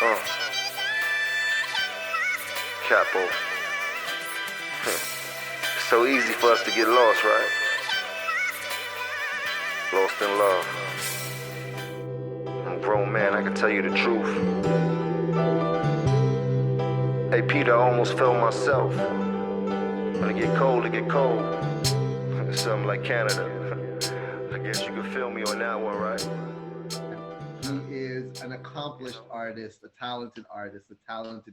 Uh, Capo. It's so easy for us to get lost, right? Lost in love. I'm a grown man, I can tell you the truth. Hey Peter, I almost fell myself. When it get cold, it get cold. Something like Canada. I guess you can feel me on that one, right? He is an accomplished artist, a talented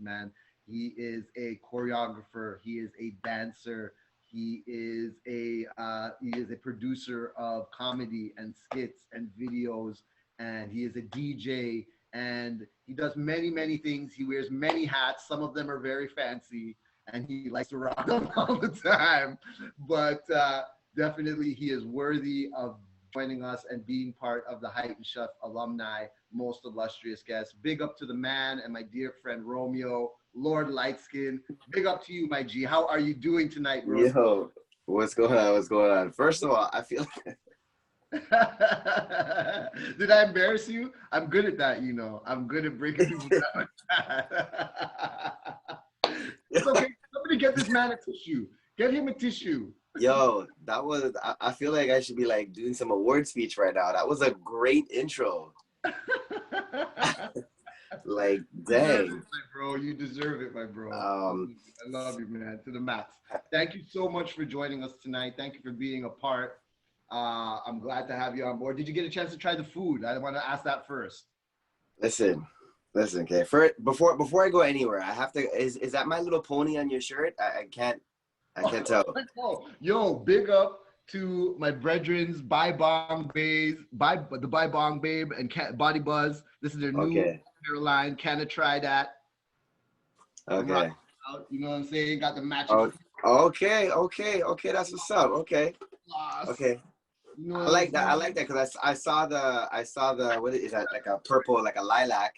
man. He is a choreographer. He is a dancer. He is a producer of comedy and skits and videos, and he is a DJ. And he does many things. He wears many hats. Some of them are very fancy, and he likes to rock them all the time. But definitely, he is worthy of joining us and being part of the Height and Chef alumni, most illustrious guest. Big up to the man and my dear friend Romeo, Lord Lightskin. Big up to you, my G. How are you doing tonight, bro? Yo, what's going on? What's going on? First of all, I feel Did I embarrass you? I'm good at that, you know. I'm good at breaking people down. It's okay. Somebody get this man a tissue. Get him a tissue. Yo, I feel like I should be like doing some award speech right now. That was a great intro. Like, dang. You deserve it, my bro. You deserve it, my bro. I love you, man, to the max. Thank you so much for joining us tonight. Thank you for being a part. I'm glad to have you on board. Did you get a chance to try the food? I want to ask that first. Listen, okay. Before I go anywhere, I have to. Is that My Little Pony on your shirt? I can't tell. Yo, big up to my brethren's Bai Bong Babe and Body Buzz. This is their new line. Can I try that? Okay. You know what I'm saying? Got the matching. Okay. That's what's up. Okay. Okay. You know I like that because I saw the what is that, like a purple, like a lilac.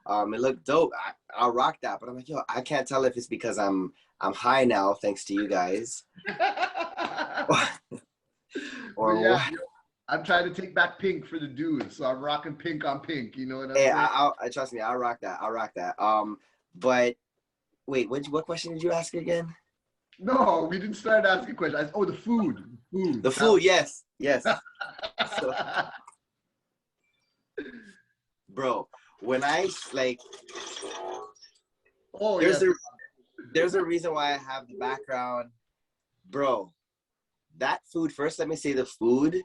It looked dope. I'll rock that, but I'm like, yo, I can't tell if it's because I'm high now, thanks to you guys. Or yeah, what? I'm trying to take back pink for the dudes, so I'm rocking pink on pink. You know what I'm saying? I trust me, I'll rock that. But wait, what question did you ask again? No, we didn't start asking questions. The food. The food, yes. So, bro, when I like, there's a reason why I have the background, bro. That food, first, let me say the food,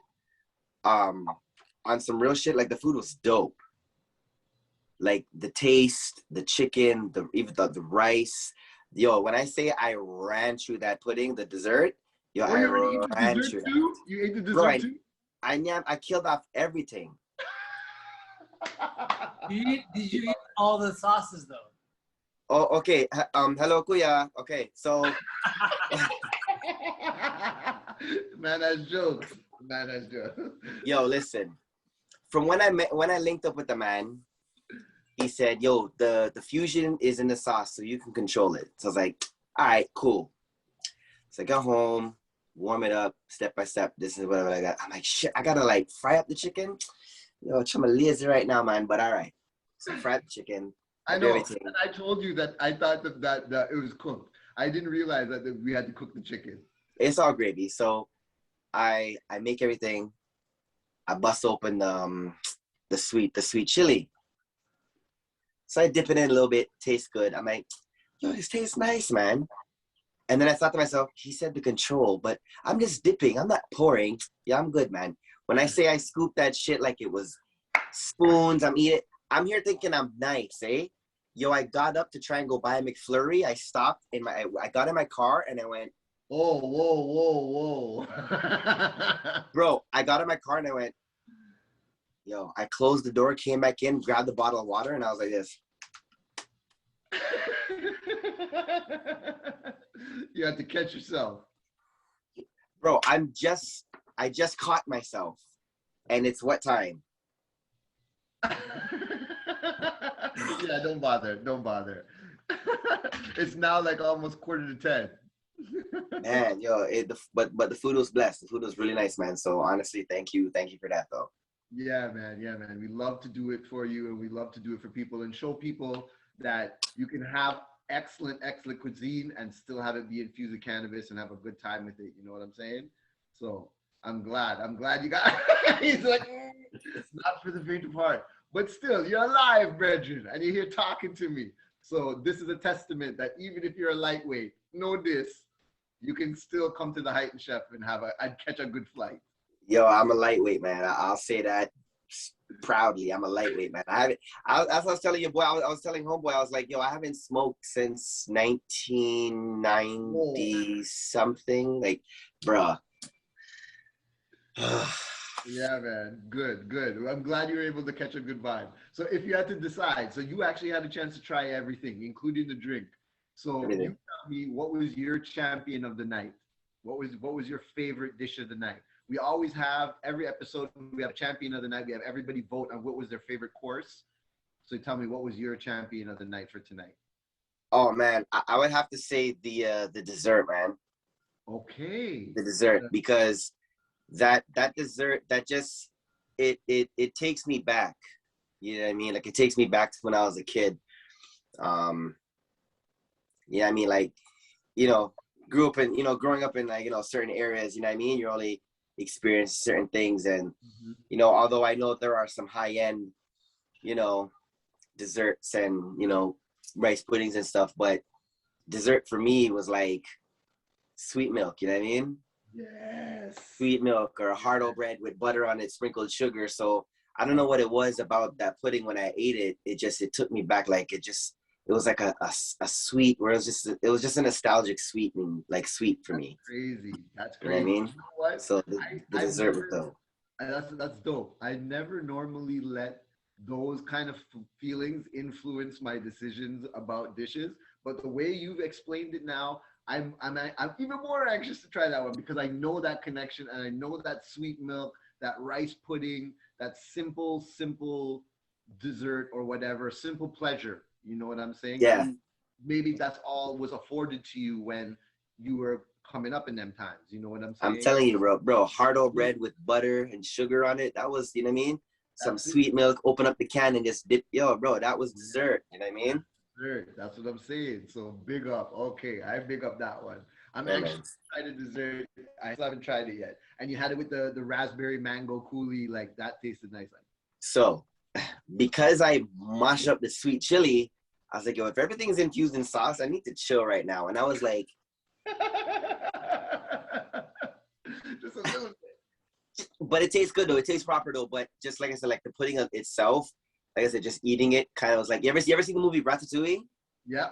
on some real shit, like the food was dope. Like the taste, the chicken, even the rice. Yo, when I say I ran through that pudding, the dessert, yo, I ran through that. You ate the dessert too? I killed off everything. Did you eat all the sauces though? Oh, okay. Hello, Kuya. Okay, so. Man, that's jokes. Yo, listen. From when I linked up with the man, he said, yo, the fusion is in the sauce, so you can control it. So I was like, all right, cool. So I got home, warm it up, step by step. This is whatever I got. I'm like, shit, I gotta like fry up the chicken. Yo, I'm lazy right now, man, but all right. So fry up the chicken. I know. And I told you that I thought that it was cooked. I didn't realize that we had to cook the chicken. It's all gravy. So I make everything. I bust open the sweet chili. So I dip it in a little bit, tastes good. I'm like, yo, this tastes nice, man. And then I thought to myself, he said to control, but I'm just dipping. I'm not pouring. Yeah, I'm good, man. When I say I scoop that shit like it was spoons, I'm eating. I'm here thinking I'm nice, eh? Yo, I got up to try and go buy a McFlurry. I stopped I got in my car and I went, whoa. Bro, I got in my car and I went, yo, I closed the door, came back in, grabbed a bottle of water, and I was like this. You had to catch yourself. Bro, I just caught myself. And it's what time? Yeah, don't bother. It's now like almost 9:45. Man, yo, but the food was blessed. The food was really nice, man. So honestly, thank you for that though. Yeah, man. Yeah, man. We love to do it for you, and we love to do it for people and show people that you can have excellent, excellent cuisine and still have it be infused with cannabis and have a good time with it. You know what I'm saying? So I'm glad. I'm glad you got. He's like, it's not for the faint of heart, but still, you're alive, brethren, and you're here talking to me. So this is a testament that even if you're a lightweight, know this, you can still come to the Heighten Chef and have a and catch a good flight. Yo, I'm a lightweight, man. I'll say that proudly. I'm a lightweight, man. I haven't. As I was telling you, boy, I was telling homeboy, I was like, yo, I haven't smoked since 1990 something. Like, bruh. Yeah, man. Good, good. I'm glad you were able to catch a good vibe. So if you had to decide, so you actually had a chance to try everything, including the drink. So you Everything. tell me, what was your champion of the night? What was your favorite dish of the night? We always have every episode we have a champion of the night. We have everybody vote on what was their favorite course. So tell me, what was your champion of the night for tonight? Oh man, I would have to say the dessert, man. Okay. The dessert, because that dessert, that just it takes me back. You know what I mean? Like, it takes me back to when I was a kid. Yeah, I mean, like, you know, growing up in, like, certain areas, you know what I mean? You only experience certain things. And, Mhm. although I know there are some high end, you know, desserts and, rice puddings and stuff, but dessert for me was like sweet milk, you know what I mean? Yes. Sweet milk or hardo bread with butter on it, sprinkled sugar. So I don't know what it was about that pudding when I ate it. It took me back. Like, it was like a sweet, where it was just a nostalgic sweetening, like sweet for me. Crazy. That's You know what I crazy. mean? You know what? So the I've dessert was never dope. that's dope. I never normally let those kind of feelings influence my decisions about dishes, but the way you've explained it now, I'm even more anxious to try that one because I know that connection and I know that sweet milk, that rice pudding, that simple dessert or whatever, simple pleasure. You know what I'm saying? Yeah, Maybe that's all was afforded to you when you were coming up in them times. You know what I'm I'm saying? telling you, bro, hardo bread with butter and sugar on it. That was, you know what I mean? Some That's it. sweet milk, open up the can and just dip. Yo, bro, that was dessert. You know what I mean? Dessert. That's what I'm saying. So big up. Okay, I big up that one. I'm Yeah, actually man. excited dessert. I still haven't tried it yet. And you had it with the raspberry mango coulis, like that tasted nice. So, because I mash up the sweet chili, I was like, yo, if everything's infused in sauce, I need to chill right now. And I was like, Just a little bit. but it tastes good though. It tastes proper though. But just like I said, like the pudding of itself, like I said, just eating it kind of was like, you ever seen the movie Ratatouille? Yeah.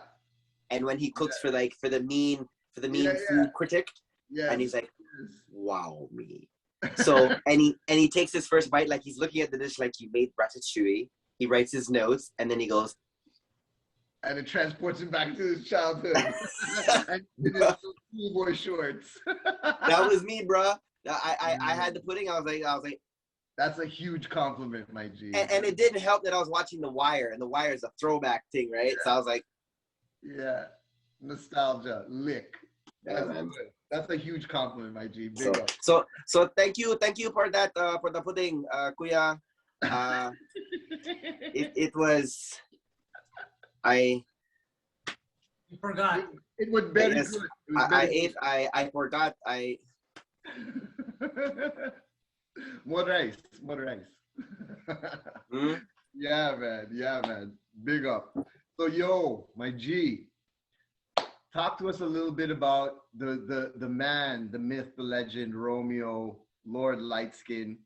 And when he cooks Yeah. for the mean Yeah. food critic, Yes. and he's like, Yes. wow me. So and he takes his first bite, like he's looking at the dish like he made Ratatouille. He writes his notes and then he goes, And it transports him back to his childhood. And in his schoolboy shorts. that was me, bro. I had the pudding. I was like, That's a huge compliment, my G. and it didn't help that I was watching The Wire, and The Wire is a throwback thing, right? So I was like, Yeah. Nostalgia. Lick. yeah, That's man. good. That's a huge compliment, my G. So, Big up. so thank you for that, for the pudding, Kuya. It was, I You forgot. It was very yes, good. It was I very ate, I forgot, good. More rice. More rice. hmm? Yeah, man. Yeah, man. Big up. So, yo, my G, talk to us a little bit about the man, the myth, the legend, Romeo, Lord Lightskin.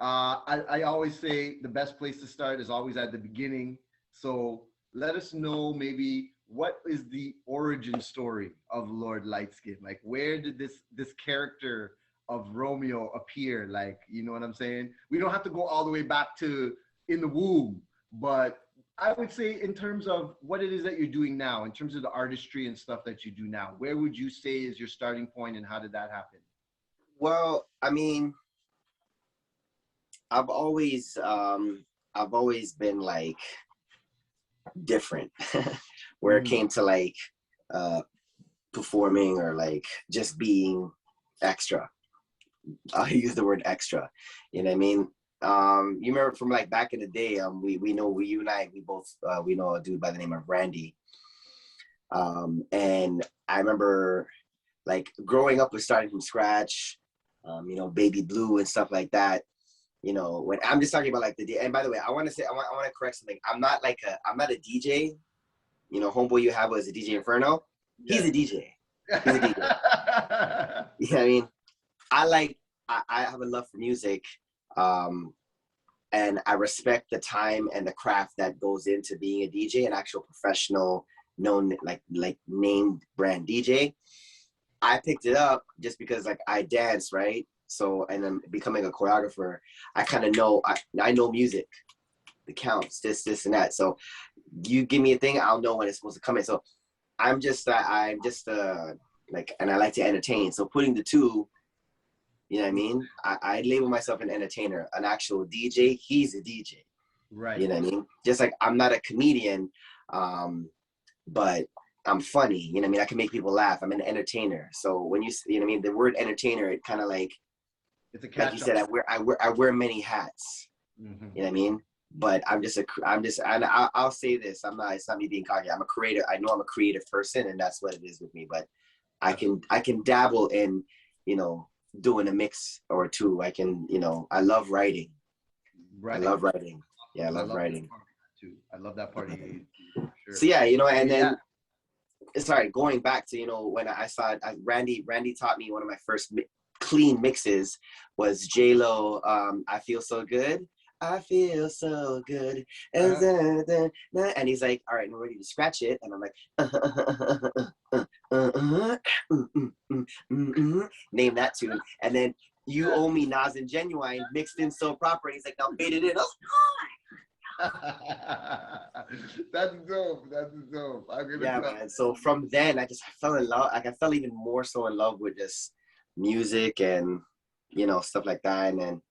I always say the best place to start is always at the beginning. So let us know maybe what is the origin story of Lord Lightskin? Like, where did this character of Romeo appear? Like, you know what I'm saying? We don't have to go all the way back to in the womb, but I would say in terms of what it is that you're doing now, in terms of the artistry and stuff that you do now, where would you say is your starting point and how did that happen? Well, I mean, I've always been like different where it came to like performing or like just being extra. I use the word extra, you know what I mean? You remember from like back in the day, we know you and I, we both we know a dude by the name of Randy. And I remember like growing up with starting from scratch, you know, Baby Blue and stuff like that. You know, when I'm just talking about like and by the way, I want to correct something. I'm not a DJ. You know, homeboy you have was a DJ Inferno. He's a DJ. He's a DJ. You know what I mean? I have a love for music. And I respect the time and the craft that goes into being a DJ, an actual professional, known like named brand DJ. I picked it up just because like I dance, right? So, and then becoming a choreographer, I kind of know, I know music, the counts, this and that. So you give me a thing, I'll know when it's supposed to come in. So I'm just like, and I like to entertain. So putting the two, you know what I mean? I label myself an entertainer, an actual DJ. He's a DJ. Right. You know what I mean? Just like I'm not a comedian, but I'm funny. You know what I mean? I can make people laugh. I'm an entertainer. So when you know what I mean, the word entertainer, it kind of like, it's a like you said, I wear many hats. Mm-hmm. You know what I mean? But and I'll say this. It's not me being cocky. I'm a creator. I know I'm a creative person, and that's what it is with me. But I can dabble in, you know, doing a mix or two. I can, you know, I love writing. I love writing. Yeah, I love writing. Too. I love that part of you. Sure. So yeah, you know, and then sorry, going back to, you know, when I saw Randy taught me one of my first clean mixes was J-Lo, I Feel So Good. I feel so good. And he's like, all right, now ready to scratch it. And I'm like, name that tune. And then You Owe Me, Nas and Genuine mixed in so proper. And he's like, now fade it in. That's dope. That's dope. Yeah, man. So from then, I fell in love. Like I fell even more so in love with just music and, you know, stuff like that. And then,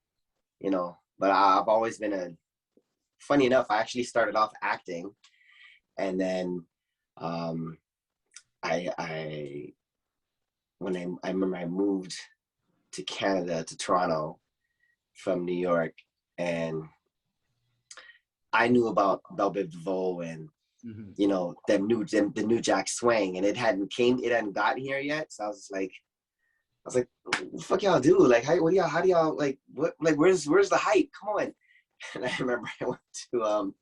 you know, but I've always been funny enough, I actually started off acting. And then I remember I moved to Canada, to Toronto from New York. And I knew about Belle Biv DeVoe and, you know, the new Jack Swing, and it hadn't gotten here yet. So I was like, what the fuck y'all do? Like, how do y'all like, what, like, where's the hype? Come on. And I remember I went to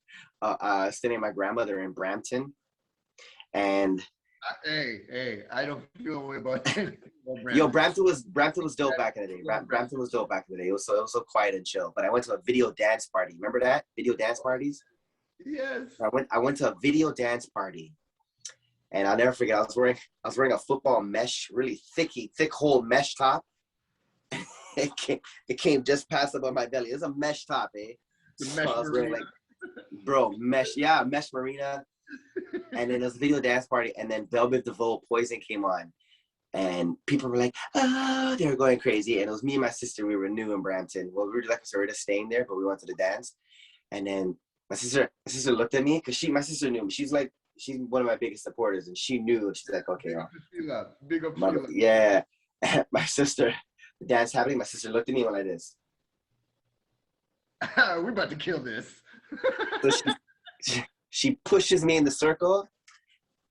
staying with my grandmother in Brampton, and hey, I don't feel a way about Brampton. Yo, Brampton was dope back in the day. Brampton was dope back in the day. It was so quiet and chill. But I went to a video dance party. Remember that? Video dance parties? Yes. I went to a video dance party, and I'll never forget. I was wearing a football mesh, really thick whole mesh top. It came just past above my belly. It was a mesh top, eh? The mesh I was wearing, like, bro, mesh marina. And then there was a video dance party, and then Belle Biv DeVoe, Poison came on, and people were like, oh, they were going crazy. And it was me and my sister. We were new in Brampton. Well, we were just staying there, but we went to the dance. And then my sister looked at me, because my sister knew me. She's one of my biggest supporters, and she knew. She's like, okay, big up, yeah. My sister, the dance happening. My sister looked at me and went like this. We're about to kill this. So she pushes me in the circle,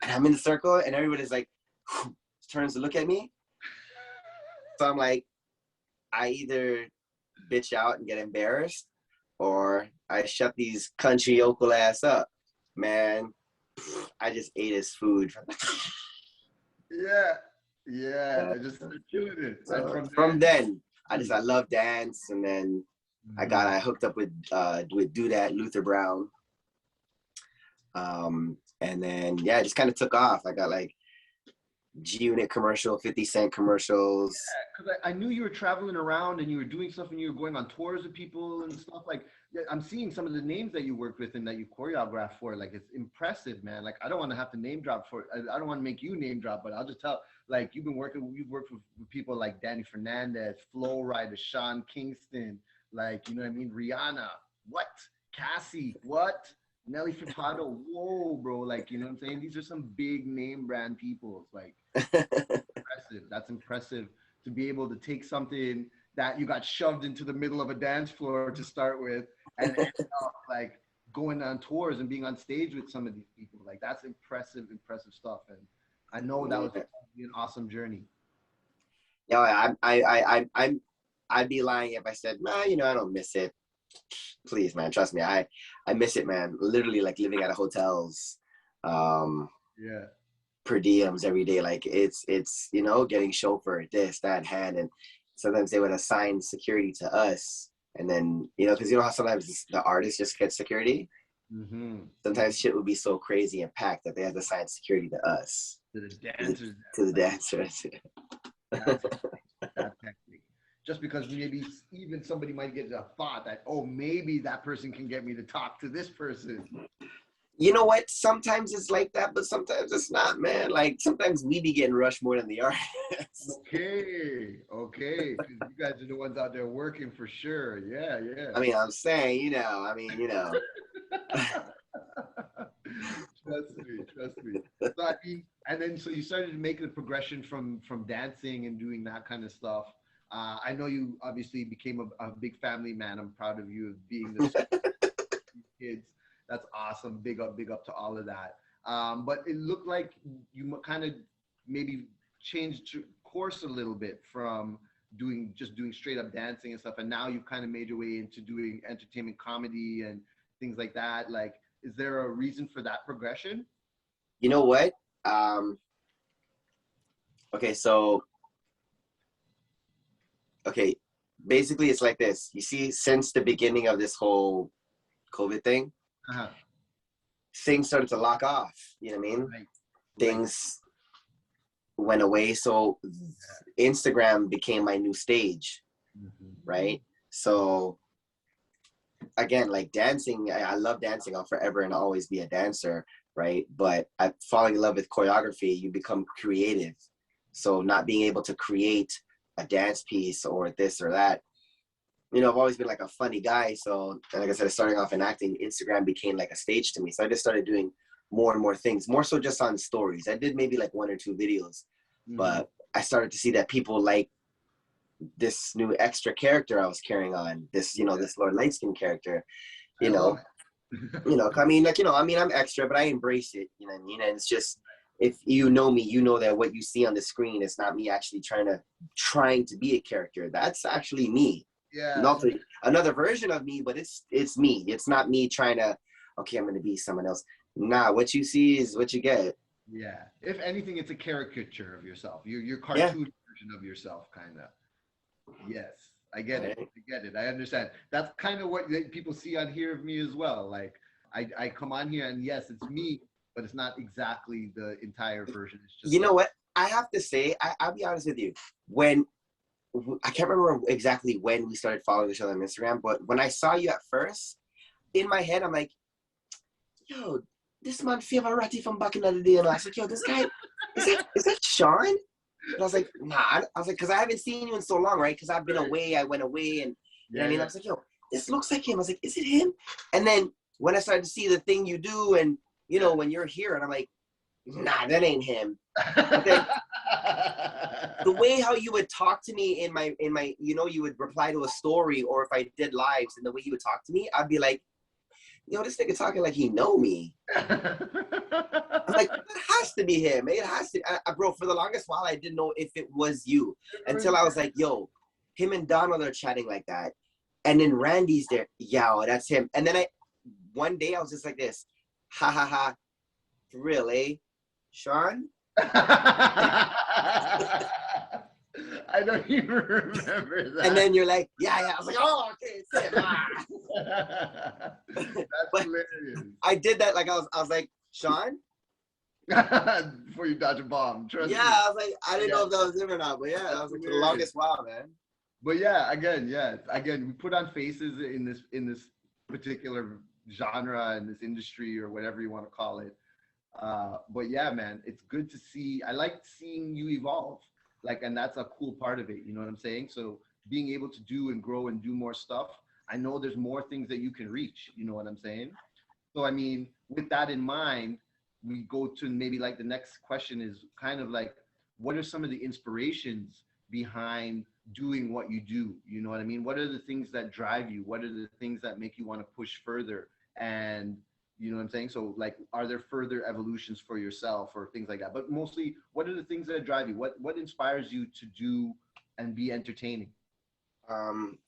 and I'm in the circle, and everybody's like, turns to look at me. So I'm like, I either bitch out and get embarrassed, or I shut these country yokel ass up. Man, I just ate his food. Yeah. I just started killing it. So from then, I love dance, and then I hooked up with Do That, Luther Brown. And then it just kind of took off. I got like G-Unit commercial, 50 Cent commercials. Yeah, because I knew you were traveling around and you were doing stuff and you were going on tours with people and stuff. Like, I'm seeing some of the names that you worked with and that you choreographed for. Like, it's impressive, man. Like, I don't want to have to name drop I don't want to make you name drop, but I'll just tell, like, you've worked with people like Danny Fernandez, Flo Rida, Sean Kingston, like, you know what I mean? Rihanna, what? Cassie, what? Nelly Furtado, whoa, bro. Like, you know what I'm saying? These are some big name brand people. It's like, impressive. That's impressive to be able to take something, that you got shoved into the middle of a dance floor to start with, and ended up like going on tours and being on stage with some of these people. Like that's impressive stuff. And I know that was an awesome journey. Yeah, I'd be lying if I said, nah, you know, I don't miss it. Please, man, trust me, I miss it, man. Literally, like living at a hotels, Yeah. per diems every day. Like it's you know, getting chauffeur, this, that, hand, and sometimes they would assign security to us, and then you know, because you know how sometimes the artist just gets security. Mm-hmm. Sometimes shit would be so crazy and packed that they had to assign security to us, To the dancers. to the dancers. That's hectic. Just because maybe even somebody might get a thought that, oh, maybe that person can get me to talk to this person. You know what? Sometimes it's like that, but sometimes it's not, man. Like sometimes we be getting rushed more than the artists. Okay. 'Cause you guys are the ones out there working for sure. Yeah. I mean, I'm saying, you know, Trust me. So I mean, and then so you started to make the progression from dancing and doing that kind of stuff. I know you obviously became a big family man. I'm proud of you of being the kids. That's awesome. Big up to all of that. But it looked like you kind of maybe changed course a little bit from doing straight up dancing and stuff, and now you've kind of made your way into doing entertainment comedy and things like that. Like, is there a reason for that progression? You know what? Okay, so okay, basically it's like this. You see, since the beginning of this whole COVID thing, Uh-huh. things started to lock off. You know what I mean? Right. Things went away. So Instagram became my new stage, Mm-hmm. right? So again, like dancing, I love dancing. I'll forever and always be a dancer, right? But I falling in love with choreography, you become creative. So not being able to create a dance piece or this or that, you know, I've always been like a funny guy. So, like I said, starting off in acting, Instagram became like a stage to me. So I just started doing more and more things, more so just on stories. I did maybe like 1 or 2 videos, but I started to see that people like this new extra character I was carrying on, this, you know, this Lord Lightskin character, you know, I mean, like, you know, I mean, I'm extra, but I embrace it, you know what I mean? And it's just, if you know me, you know that what you see on the screen is not me actually trying to be a character. That's actually me. Yeah. Not another version of me, but it's me. It's not me trying to, okay, I'm going to be someone else. Nah, what you see is what you get. Yeah. If anything, it's a caricature of yourself. Your cartoon version of yourself, kind of. Yes, I get it. I understand. That's kind of what people see on here of me as well. Like I come on here and yes, it's me, but it's not exactly the entire version. It's just You know what? I have to say, I'll be honest with you. When I can't remember exactly when we started following each other on Instagram, but when I saw you at first, in my head, I'm like, yo, this man favor Ratty from back in the day. And I was like, yo, this guy, is that Sean? And I was like, nah. I was like, because I haven't seen you in so long, right? Because I've been away. I went away. And you know what I mean? I was like, yo, this looks like him. I was like, is it him? And then when I started to see the thing you do and, you know, when you're here, and I'm like, nah, that ain't him. But then, the way how you would talk to me in my, you know, you would reply to a story, or if I did lives, and the way you would talk to me, I'd be like, yo, this nigga talking like he know me. I'm like, it has to be him. It has to. Bro, for the longest while, I didn't know if it was you until I was like, yo, him and Donald are chatting like that. And then Randy's there. Yo, that's him. And then one day I was just like this, ha ha ha, for real, eh? Sean? I don't even remember that. And then you're like, yeah. I was like, oh, okay, it's him. That's hilarious. I did that like I was like, Sean? Before you dodge a bomb. Trust me. I was like, I didn't know if that was him or not, but yeah, that was like for the longest while, man. But yeah, again, we put on faces in this particular genre and this industry or whatever you want to call it. But yeah, man, it's good to see. I like seeing you evolve, like, and that's a cool part of it. You know what I'm saying? So being able to do and grow and do more stuff. I know there's more things that you can reach. You know what I'm saying? So I mean, with that in mind, we go to maybe like the next question is kind of like, what are some of the inspirations behind doing what you do? You know what I mean? What are the things that drive you? What are the things that make you want to push further? And you know what I'm saying? So like, are there further evolutions for yourself or things like that? But mostly, what are the things that drive you? What inspires you to do and be entertaining?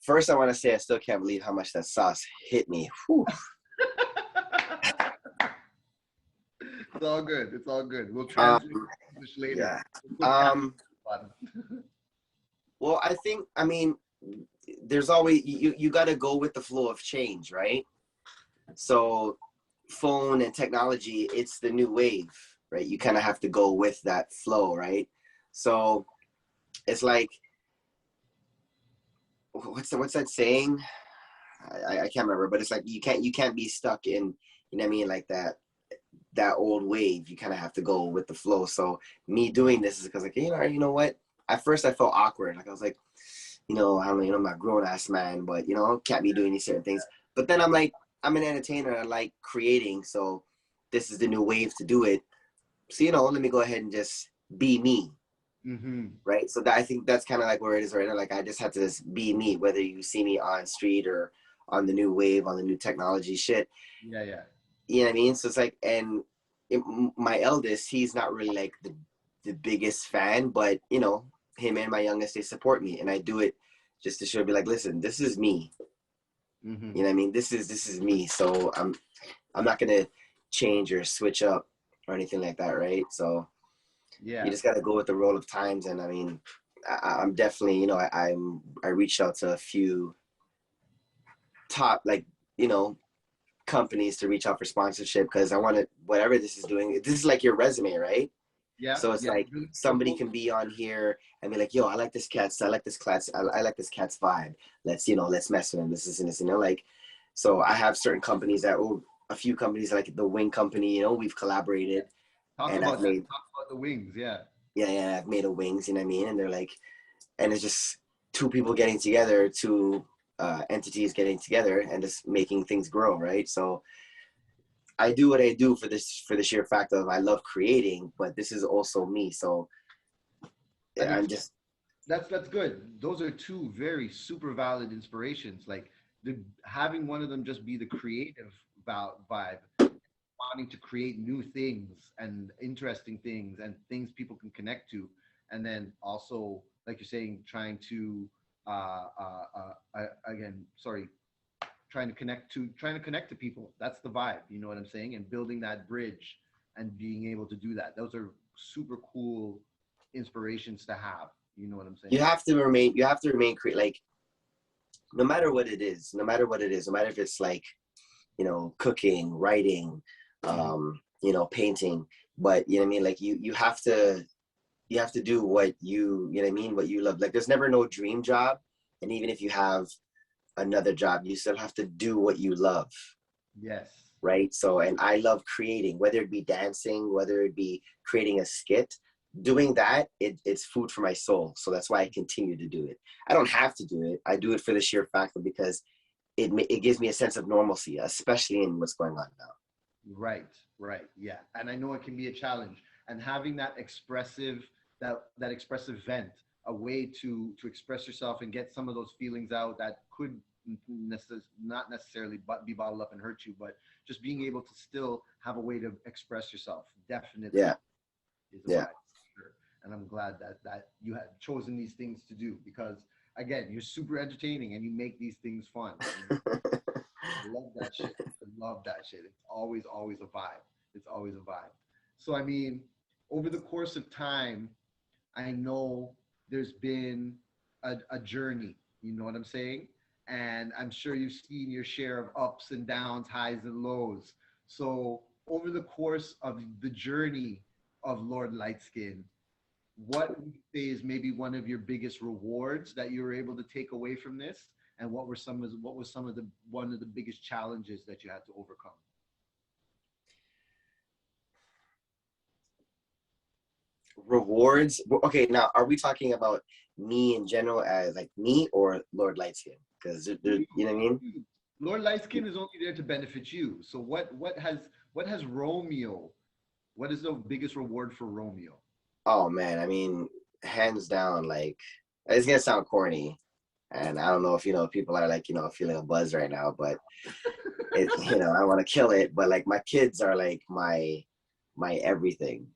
First, I want to say I still can't believe how much that sauce hit me. Whew. It's all good. It's all good. We'll Um, translate English later. yeah. We'll put caps Um, on the bottom. well, I mean, there's always you got to go with the flow of change, right? So, phone and technology, it's the new wave, right? You kind of have to go with that flow, right? So, it's like what's that saying? I can't remember, but it's like you can't be stuck in, you know what I mean, like that old wave. You kind of have to go with the flow. So me doing this is because, like, you know what? At first I felt awkward. Like I was like, I don't know, I'm not a grown ass man, but can't be doing these certain things. But then I'm like, I'm an entertainer. I like creating, so this is the new wave to do it. So let me go ahead and just be me, Mm-hmm. right? So that, I think that's kind of like where it is right now. Like I just have to just be me, whether you see me on street or on the new wave, on the new technology shit. Yeah, yeah. You know what I mean? So it's like, and my eldest, he's not really like the biggest fan, but him and my youngest, they support me, and I do it just to show, be like, listen, this is me. Mm-hmm. You know what I mean? This is me. So I'm not gonna change or switch up or anything like that, right? So Yeah. you just gotta go with the roll of times. And I mean, I'm definitely, I reached out to a few top, like, companies to reach out for sponsorship, because I want to, whatever this is doing, this is like your resume, right? Yeah. So it's Yeah. like somebody can be on here and be like, yo, I like this cat's, I like this cat's, I like this cat's vibe. Let's mess with him. This is, and this, like, so I have certain companies that, a few companies like the Wing Company, we've collaborated, Talk and about I've that. made, Talk about the wings. Yeah. yeah, I've made a wings, you know what I mean? And they're like, and it's just two people getting together, two entities getting together and just making things grow, right? So I do what I do for the sheer fact of I love creating, but this is also me. So I yeah, think I'm just, that's good. Those are two very super valid inspirations. Like having one of them just be the creative vibe, wanting to create new things and interesting things and things people can connect to, and then also, like you're saying, trying to again, sorry, trying to connect to people. That's the vibe. You know what I'm saying? And building that bridge and being able to do that. Those are super cool inspirations to have. You know what I'm saying? you have to remain like, no matter what it is, no matter if it's like, cooking, writing, Mhm. painting, but you know what I mean? Like you have to do what you know what I mean, what you love. Like there's never no dream job. And even if you have another job, you still have to do what you love, Yes. right? So, and I love creating, whether it be dancing, whether it be creating a skit, doing that, it's food for my soul. So that's why I continue to do it. I don't have to do it. I do it for the sheer fact of, because it gives me a sense of normalcy, especially in what's going on now. Right, right, yeah. And I know it can be a challenge. And having that expressive vent, a way to express yourself and get some of those feelings out that could not necessarily be bottled up and hurt you, but just being able to still have a way to express yourself definitely Yeah, is a yeah. vibe. Sure. And I'm glad that you had chosen these things to do, because again, you're super entertaining and you make these things fun. I love that shit. I love that shit. It's always a vibe. It's always a vibe. So I mean, over the course of time, I know there's been a journey. You know what I'm saying? And I'm sure you've seen your share of ups and downs, highs and lows. So over the course of the journey of Lord Lightskin, what would you say is maybe one of your biggest rewards that you were able to take away from this? And what was some of the one of the biggest challenges that you had to overcome? Rewards. Okay, now are we talking about me in general, as like me, or Lord Lightskin? Because You, you know what I mean? you. Lord Lightskin is only there to benefit you. So what has Romeo? What is the biggest reward for Romeo? Oh man, I mean, hands down, like it's gonna sound corny, and I don't know if people are like feeling a buzz right now, but it I want to kill it, but like my kids are like my everything.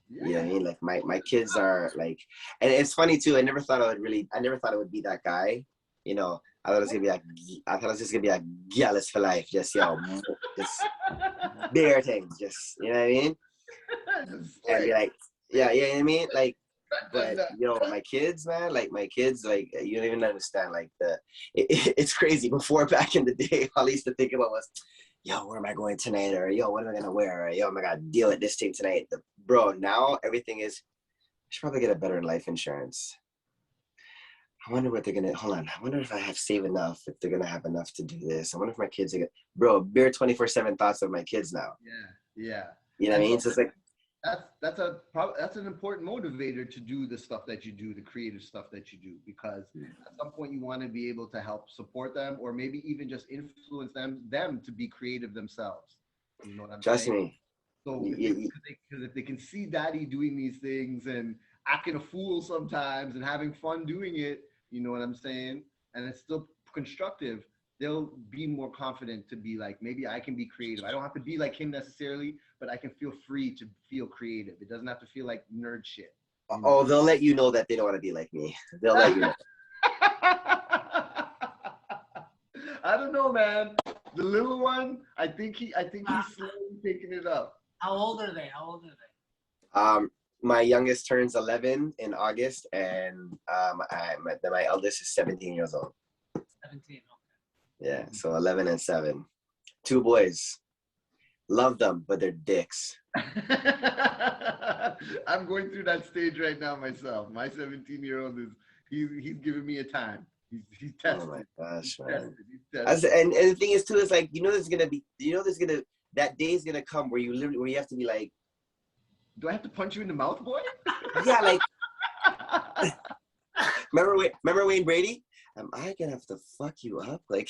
You know what I Yeah. mean? Like my kids are like, and it's funny too. I never thought it would be that guy. I thought it was gonna be like, I thought it was just gonna be like jealous for life, just just bare things, just you know what I mean? Just And be like, like, yeah, you know what I mean? Like, dun, but dun, my kids, man, like my kids, like you don't even understand. Like it's crazy. Before back in the day, all I used to think about was, yo, where am I going tonight? Or yo, what am I gonna wear? Or yo, am I gonna deal with this thing tonight? Bro, now everything is. I should probably get a better life insurance. I wonder what they're gonna. Hold on. I wonder if I have saved enough. If they're gonna have enough to do this. I wonder if my kids are gonna. Bro, bare 24/7 thoughts of my kids now. yeah, yeah. You know what I And mean? so So it's like, that's an important motivator to do the stuff that you do, the creative stuff that you do, because at some point you want to be able to help support them, or maybe even just influence them to be creative themselves. You know what I'm trust saying? me. So because if they can see daddy doing these things and acting a fool sometimes and having fun doing it, you know what I'm saying? And it's still constructive, they'll be more confident to be like, maybe I can be creative. I don't have to be like him necessarily, but I can feel free to feel creative. It doesn't have to feel like nerd shit. You Oh, know? they'll let you know that they don't want to be like me. They'll let you know. I don't know, man. The little one, I think he's slowly picking it up. How old are they? How old are they? My youngest turns 11 in August, and my eldest is 17 years old. 17. Yeah, so 11 and 7. 2 boys. Love them, but they're dicks. I'm going through that stage right now myself. My 17-year-old he's giving me a time. He's tested. Oh my gosh, He's man. tested. And the thing is too is like that day is gonna come where you have to be like, Do I have to punch you in the mouth, boy? yeah, like remember Wayne Brady? Am I gonna have to fuck you up? Like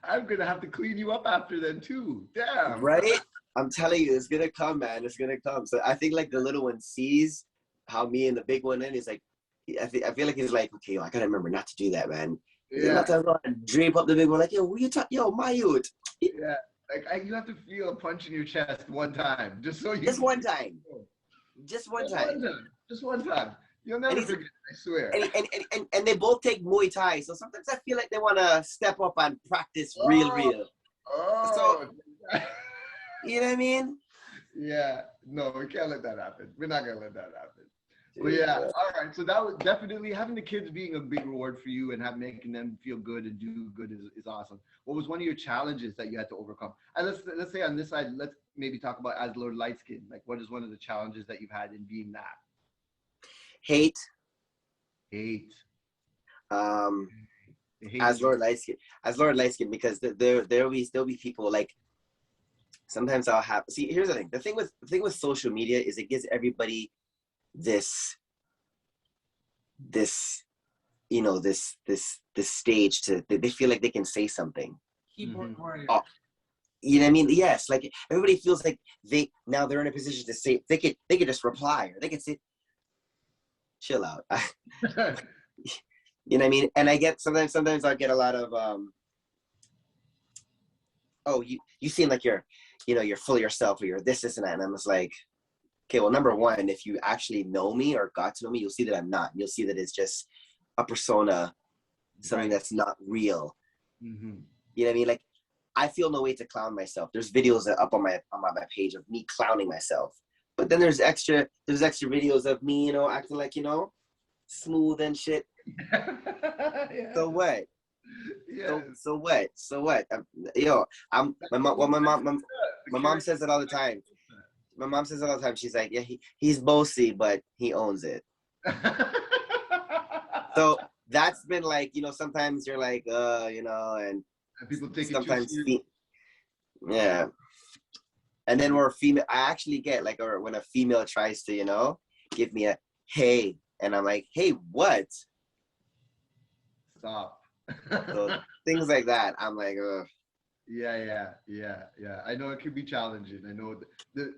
I'm gonna have to clean you up after then too. Damn. right? I'm telling you, it's gonna come, man. It's gonna come. So I think like the little one sees how me and the big one is like. I feel like he's like, okay, I gotta remember not to do that, man. Yeah. Not to drape up the big one, like, yo, who you talk, yo, my youth. Yeah. Like you have to feel a punch in your chest one time, just so you. Just one time. Just one time. Just one time. You'll never forget. I swear. And they both take Muay Thai, so sometimes I feel like they want to step up and practice real. Oh. So, you know what I mean? Yeah. No, we can't let that happen. We're not gonna let that happen. Well, yeah. All right. So that was definitely having the kids being a big reward for you and making them feel good and do good is awesome. What was one of your challenges that you had to overcome? And let's say on this side, let's maybe talk about as Lord Lightskin. Like, what is one of the challenges that you've had in being that? Hate. Hate. As Lord Lightskin, because there'll be people like. Sometimes I'll have. See, here's the thing. The thing with social media is it gives everybody this stage to they feel like they can say something. Keyboard warrior. Oh, you know what I mean? Yes, like everybody feels like they're in a position to say they could just reply or they could say chill out. You know what I mean? And I get sometimes I get a lot of oh, you seem like you're full of yourself or you're this and that, and I'm just like, okay, well, number one, if you actually know me or got to know me, you'll see that I'm not. You'll see that it's just a persona, something that's not real. Mm-hmm. You know what I mean? Like, I feel no way to clown myself. There's videos up on my page of me clowning myself. But then there's extra videos of me, acting like, smooth and shit. Yeah. So what? Yeah. So what? My mom says it all the time. My mom says it all the time. She's like, yeah, he's bossy, but he owns it. So that's been like, sometimes you're like, and people take sometimes it too serious. Yeah. And then we're female. I actually get like, or when a female tries to, give me a hey, and I'm like, hey, what? Stop. So things like that. I'm like, ugh. Yeah. I know it can be challenging. I know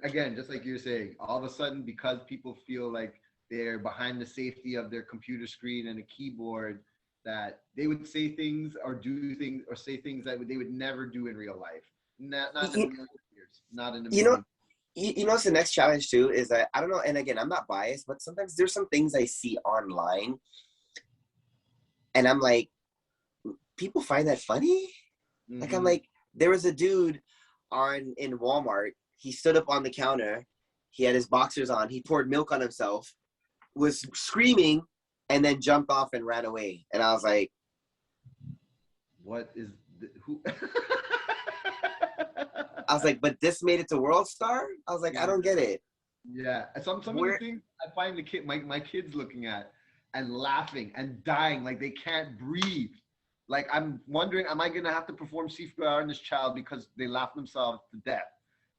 again, just like you're saying, all of a sudden, because people feel like they're behind the safety of their computer screen and a keyboard, that they would say things or do things or say things that they would never do in real life. Not in a You, million years. Not in a you know, million. you know what's the next challenge too is that I don't know, and again, I'm not biased, but sometimes there's some things I see online, and I'm like, people find that funny. Like I'm Mhm. like, there was a dude in Walmart. He stood up on the counter. He had his boxers on. He poured milk on himself, was screaming, and then jumped off and ran away. And I was like, What is who? but this made it to World Star? I was like, I Yeah. don't get it. Yeah, and some of the Where things I find my kids looking at and laughing and dying like they can't breathe. Like I'm wondering, am I gonna have to perform CPR on this child because they laughed themselves to death?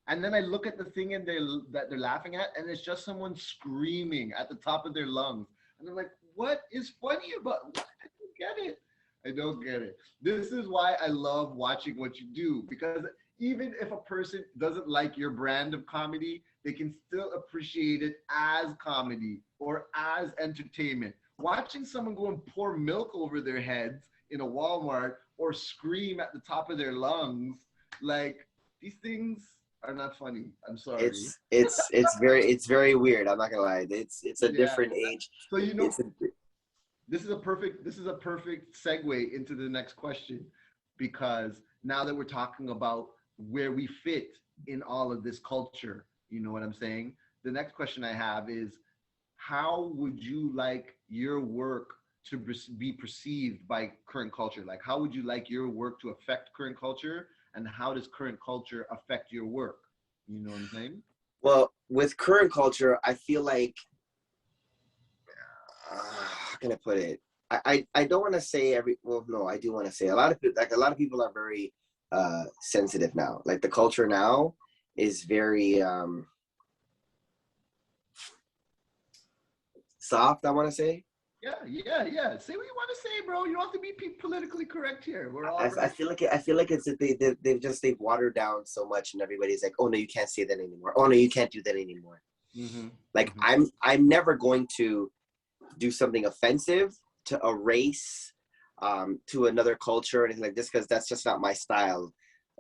And then I look at the thing and that they're laughing at, and it's just someone screaming at the top of their lungs, and I'm like, what is funny about? What? I don't get it. I don't get it. This is why I love watching what you do, because even if a person doesn't like your brand of comedy, they can still appreciate it as comedy or as entertainment. Watching someone go and pour milk over their heads in a Walmart or scream at the top of their lungs, like these things are not funny. I'm sorry. it's very weird. I'm not gonna lie. It's a Yeah. different age. So It's a, this is a perfect segue into the next question, because now that we're talking about where we fit in all of this culture, you know what I'm saying? The next question I have is, how would you like your work to be perceived by current culture? Like, how would you like your work to affect current culture, and how does current culture affect your work? You know what I'm saying? well, with current culture, I feel like how can I put it? I don't want to say no, I do want to say a lot of people are very sensitive now. Like the culture now is very soft, I want to say. Yeah. Say what you want to say, bro. You don't have to be politically correct here. We're all I feel like it's that they've watered down so much, and everybody's like, oh no, you can't say that anymore. Oh no, you can't do that anymore. Mm-hmm. Like Mm-hmm. I'm never going to do something offensive to a race, to another culture or anything like this, because that's just not my style.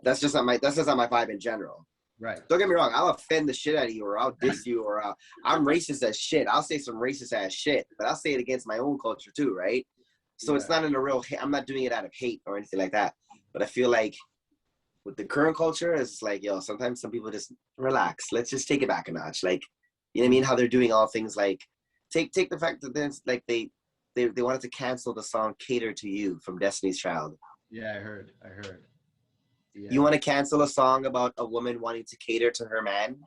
That's just not my vibe in general. Right. Don't get me wrong, I'll offend the shit out of you, or I'll diss you, or I'm racist as shit. I'll say some racist ass shit, but I'll say it against my own culture too, right? So it's Yeah. not in a real I'm not doing it out of hate or anything like that. But I feel like with the current culture, it's like, yo, sometimes some people just relax. Let's just take it back a notch. Like, you know what I mean? How they're doing all things like take the fact that there's like they wanted to cancel the song "Cater to You" from Destiny's Child. Yeah, I heard. Yeah. You want to cancel a song about a woman wanting to cater to her man?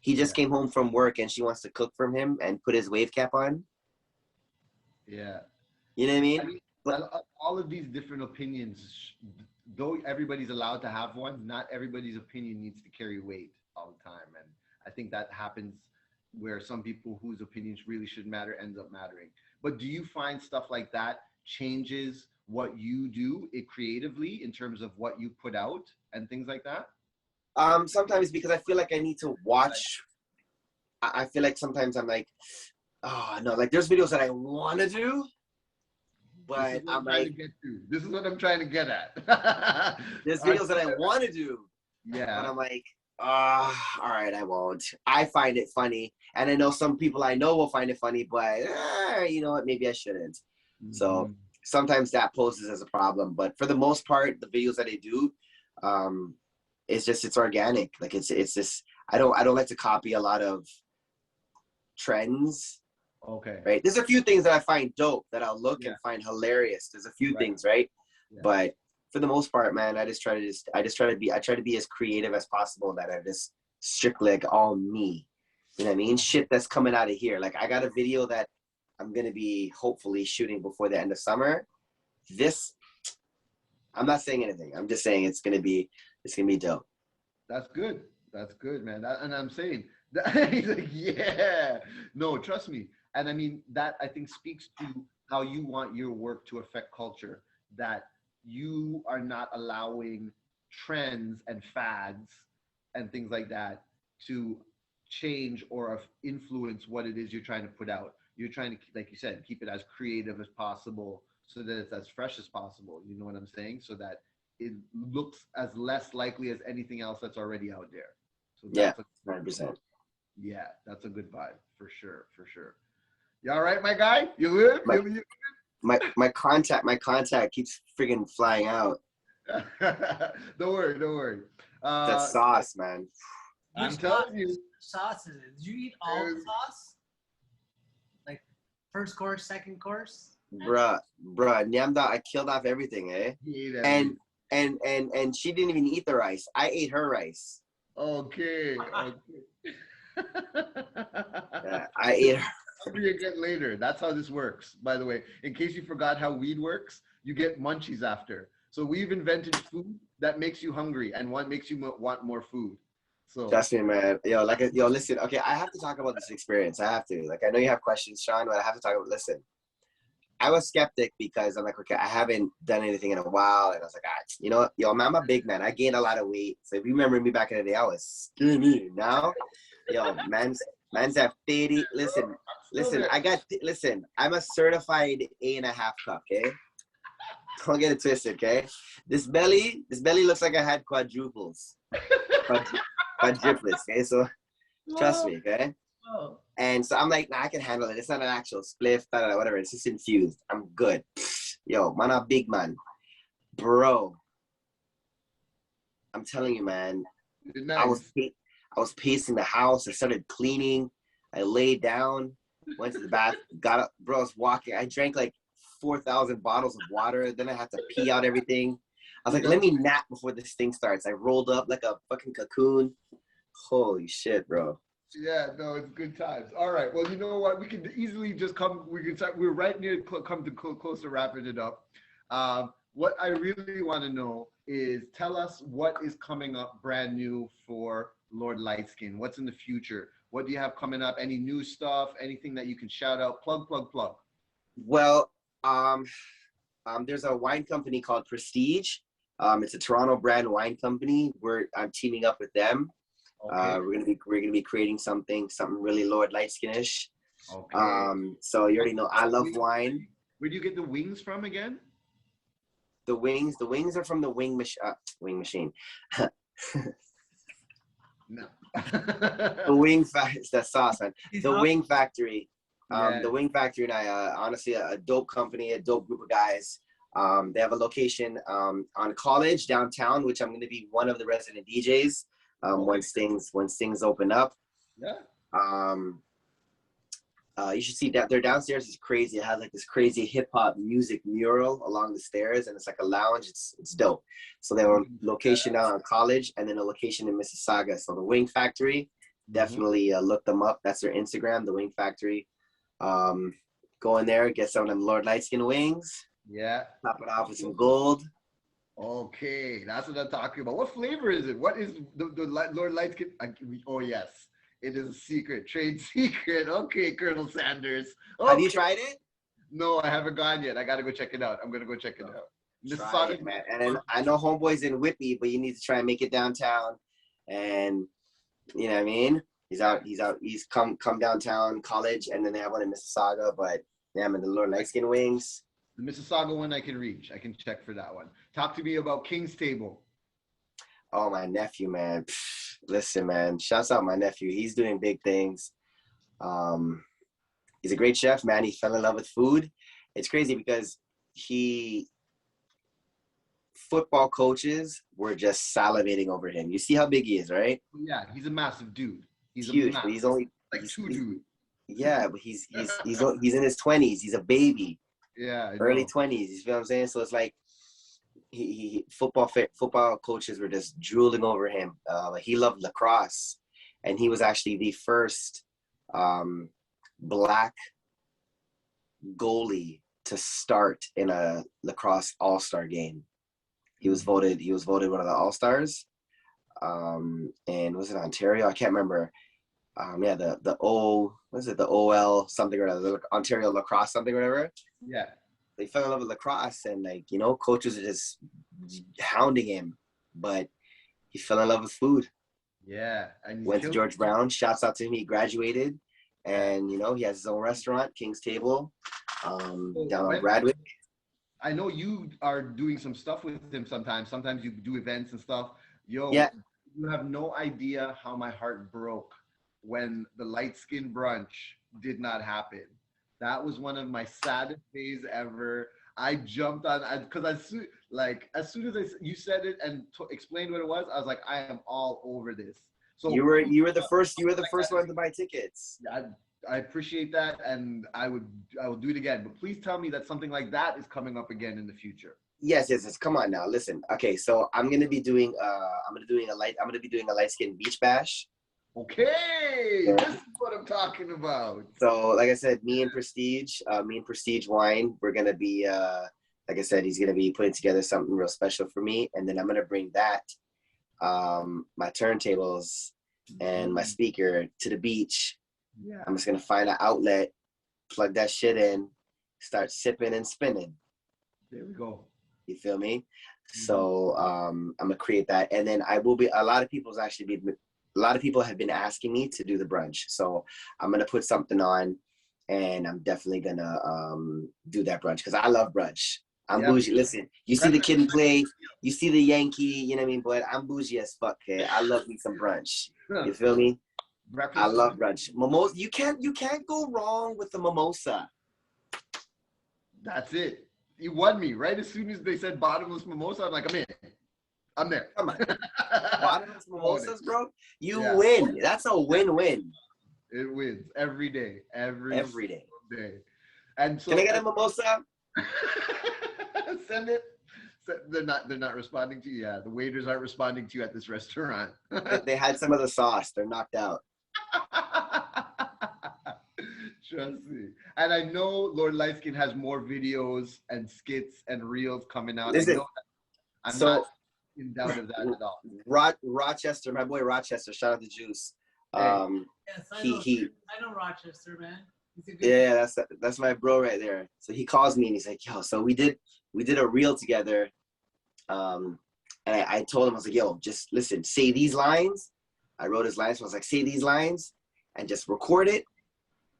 He just came home from work and she wants to cook from him and put his wave cap on. Yeah. You know what I mean? I mean, But all of these different opinions, though everybody's allowed to have one, not everybody's opinion needs to carry weight all the time. And I think that happens where some people whose opinions really should matter ends up mattering. But do you find stuff like that changes what you do it creatively in terms of what you put out and things like that? sometimes because I feel like I need to watch. I feel like sometimes I'm like, oh no, like there's videos that I want to do, This is but what I'm I'm trying to like, get to. This is what I'm trying to get at. there's videos that I want to do, but Yeah. I'm like, all right, I won't. I find it funny, and I know some people I know will find it funny, but you know what? Maybe I shouldn't. So Mhm. sometimes that poses as a problem, but for the most part, the videos that I do, um, it's organic. Like it's just I don't like to copy a lot of trends. Okay. Right? There's a few things that I find dope that I'll look Yeah. and find hilarious. There's a few Right. things, right? Yeah. But for the most part, man, I try to be as creative as possible, that I just strictly like all me. You know what I mean? Shit that's coming out of here. Like I got a video that I'm gonna be hopefully shooting before the end of summer. This I'm not saying anything. I'm just saying it's gonna be dope. That's good. That's good, man. And I'm saying that he's like, yeah. No, trust me. And I mean that I think speaks to how you want your work to affect culture. That you are not allowing trends and fads and things like that to change or influence what it is you're trying to put out. You're trying to, like you said, keep it as creative as possible so that it's as fresh as possible. You know what I'm saying? So that it looks as less likely as anything else that's already out there. So Yeah, that's a 100%. yeah, that's a good vibe for sure, for sure. You all right, my guy? You good? My, my contact keeps friggin' flying out. Don't worry, don't worry. That sauce, man. I'm Which telling you. sauce is it? Did you eat all the sauce? Like first course, second course? Bruh, Nyamda, I killed off everything, eh? Yeah, And she didn't even eat the rice. I ate her rice. okay, okay. Yeah, I ate her. Hungry again later. That's how this works, by the way. In case you forgot how weed works, you get munchies after. So we've invented food that makes you hungry and one makes you want more food. So Trust me, man. Yo, listen. Okay, I have to talk about this experience. I have to. Like, I know you have questions, Sean, but I have to talk about. Listen, I was skeptic because I'm like, okay, I haven't done anything in a while, and I was like, you know what, yo, man, I'm a big man. I gained a lot of weight. So if you remember me back in the day, I was skinny. Now, yo, man's at 30. Listen, I'm a certified 8.5 cup. Okay, don't get it twisted. Okay, this belly looks like I had quadruplets. Quadruplets. Okay, so trust me. Okay. Oh. And so I'm like, nah, I can handle it. It's not an actual spliff, whatever. It's just infused. I'm good. Yo, man, a big man. Bro, I'm telling you, man. nice. I was pacing the house. I started cleaning. I laid down, went to the bath, got up. Bro, I was walking. I drank like 4,000 bottles of water. Then I had to pee out everything. I was like, let me nap before this thing starts. I rolled up like a fucking cocoon. Holy shit, bro. Yeah, no, it's good times. All right. Well, you know what? We can easily just come. We can start. We're right near come to close to wrapping it up. What I really want to know is tell us what is coming up brand new for Lord Lightskin. What's in the future? What do you have coming up? Any new stuff? Anything that you can shout out? Plug. Well, there's a wine company called Prestige. It's a Toronto brand wine company. I'm teaming up with them. Okay. We're gonna be creating something really Lord Lightskinish. Okay. So you already know I love wine. Where do you get the wings from again? The wings are from the wing machine. No. The wing factory. That's sauce, man. The wing factory. Yeah. The wing factory and I, honestly, a dope company, a dope group of guys. They have a location on College downtown, which I'm going to be one of the resident DJs. Once things open up. Yeah. You should see that their downstairs is crazy. It has like this crazy hip hop music mural along the stairs, and it's like a lounge. It's dope. So they have a location down on College, and then a location in Mississauga. So the Wing Factory, definitely look them up. That's their Instagram, the Wing Factory. Go in there, get some of them Lord Lightskin wings. Yeah. Top it off with some gold. Okay, that's what I'm talking about. What flavor is it? What is the Lord Lightskin? Oh yes, it is a secret, trade secret. Okay, Colonel Sanders. Okay. Have you tried it? No, I haven't gone yet. I gotta go check it out. I'm gonna go check it out. Try it, man. And I know Homeboy's in Whitby, but you need to try and make it downtown. And you know what I mean? He's come downtown College, and then they have one in Mississauga. But yeah, man, the Lord Lightskin wings. The Mississauga one I can reach. I can check for that one. Talk to me about King's Table. Oh, my nephew, man. Listen, man. Shouts out my nephew. He's doing big things. He's a great chef, man. He fell in love with food. It's crazy because football coaches were just salivating over him. You see how big he is, right? Yeah, he's a massive dude. He's huge, but he's only like two dude. Yeah, but he's in his 20s. He's a baby. Yeah, early 20s. You feel what I'm saying? So it's like football coaches were just drooling over him. He loved lacrosse, and he was actually the first Black goalie to start in a lacrosse all-star game. He was voted one of the all-stars. And was it Ontario? I can't remember. The OL something or other, Ontario lacrosse something or whatever. Yeah. They fell in love with lacrosse, and coaches are just hounding him, but he fell in love with food. Yeah, and he's Went to killed George it. Brown. Shouts out to him. He graduated, and you know he has his own restaurant, King's Table, down on Bradwick. I know you are doing some stuff with him sometimes. Sometimes you do events and stuff. Yo, Yeah. you have no idea how my heart broke when the light skin brunch did not happen. That was one of my saddest days ever. I jumped on because as soon as you said it and explained what it was, I was like, I am all over this. So You were the first one to buy tickets. I appreciate that, and I will do it again. But please tell me that something like that is coming up again in the future. Yes. Come on now, listen. Okay, so I'm gonna be doing a light skin beach bash. Okay, Yeah. this is what I'm talking about. So like I said, me and Prestige Wine, we're gonna be like I said, he's gonna be putting together something real special for me, and then I'm gonna bring that my turntables and my speaker to the beach. Yeah. I'm just gonna find an outlet, plug that shit in, start sipping and spinning. There we go. You feel me? So I'm gonna create that, and then I will be. A lot of people have been asking me to do the brunch, so I'm gonna put something on, and I'm definitely gonna do that brunch because I love brunch. I'm bougie. Listen, you see the kid and play, you see the Yankee, you know what I mean? But I'm bougie as fuck, okay? I love me some brunch. You feel me? Breakfast. I love brunch. Mimosa, you can't go wrong with the mimosa. That's it. You won me right as soon as they said bottomless mimosa. I'm like, I'm in. I'm there. Come on. Bottomless mimosas, bro. You Yeah. win. That's a win-win. It wins every day. Every day. day. And so Can I get a mimosa? send it. They're not responding to you. Yeah, the waiters aren't responding to you at this restaurant. They had some of the sauce. They're knocked out. Trust me. And I know Lord Lightskin has more videos and skits and reels coming out. Listen, I know that. I'm not in doubt of that at all. Rochester, my boy Rochester, shout out to Juice. Yes, I know Rochester, man. He's a good That's my bro right there. So he calls me and he's like, yo, so we did a reel together. And I told him, I was like, yo, just listen, say these lines. I wrote his lines. So I was like, say these lines and just record it.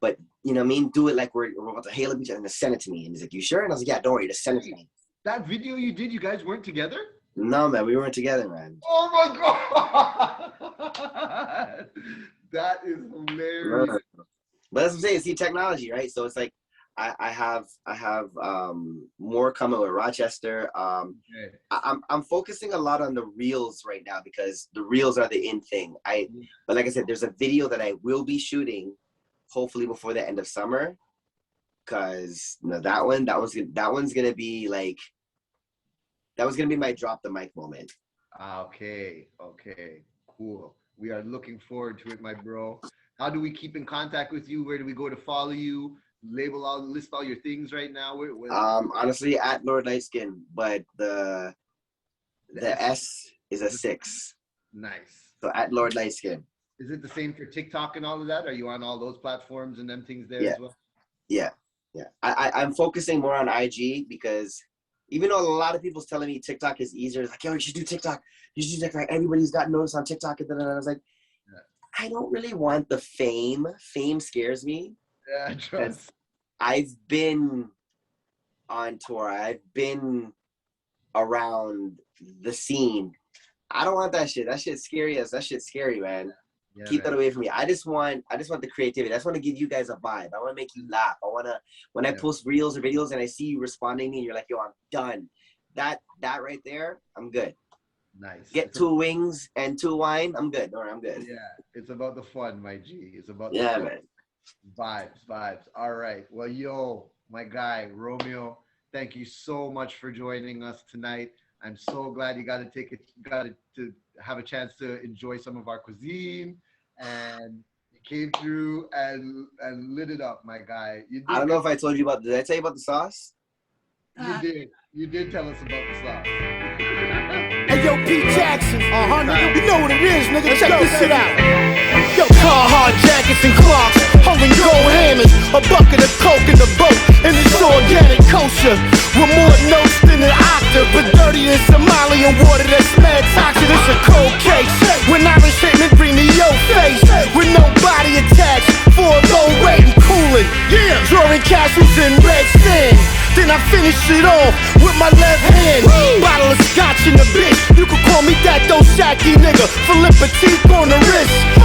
But you know what I mean? Do it like we're about to hail a beach and just send it to me. And he's like, you sure? And I was like, yeah, don't worry, just send it to me. That video you did, you guys weren't together? No, man, we weren't together, man. Oh my God. That is hilarious. But that's what I'm saying. See, technology, right? So it's like I have more coming with Rochester. Okay. I'm focusing a lot on the reels right now because the reels are the in thing. But like I said, there's a video that I will be shooting, hopefully before the end of summer, because that one's gonna be like, that was gonna be my drop the mic moment. Okay, cool. We are looking forward to it, my bro. How do we keep in contact with you? Where do we go to follow you? List all your things right now. Honestly, at Lord Lightskin, but the S is a 6. Nice. So at Lord Lightskin. Is it the same for TikTok and all of that? Are you on all those platforms and them things there as well? Yeah. I'm focusing more on IG because even though a lot of people's telling me TikTok is easier, it's like, yo, you should do TikTok. You should do TikTok. Everybody's got noticed on TikTok. And I was like, I don't really want the fame. Fame scares me. Yeah, trust. I've been on tour. I've been around the scene. I don't want that shit. That shit's scary, man. Yeah, Keep that away from me. I just want the creativity. I just want to give you guys a vibe. I want to make you laugh. I want to, when I post reels or videos and I see you responding to me and you're like, yo, I'm done. That right there, I'm good. Nice. Get 2 wings and 2 wine, I'm good. All right, I'm good. Yeah, it's about the fun, my G. It's about man. Vibes. All right. Well, yo, my guy, Romeo, thank you so much for joining us tonight. I'm so glad you got to have a chance to enjoy some of our cuisine, and you came through and lit it up, my guy. I don't know if I told you did I tell you about the sauce? You did tell us about the sauce. Hey, yo, Pete Jackson. Nigga, you know what it is, nigga. Check this shit out. Yo, Carhartt jackets and Clarks. holding gold hammers, a bucket of coke in the boat, and it's organic kosher. With more notes than an octave, but dirty than Somalian water that's mad toxic. It's a cold case. When Irish hitmen bring me your face, with no body attached, for a low rate and cooling. Yeah, drawing castles in red sand. Then I finish it off with my left hand. Bottle of scotch in the bitch. You could call me that Dosaki nigga. Philip Petit on the wrist.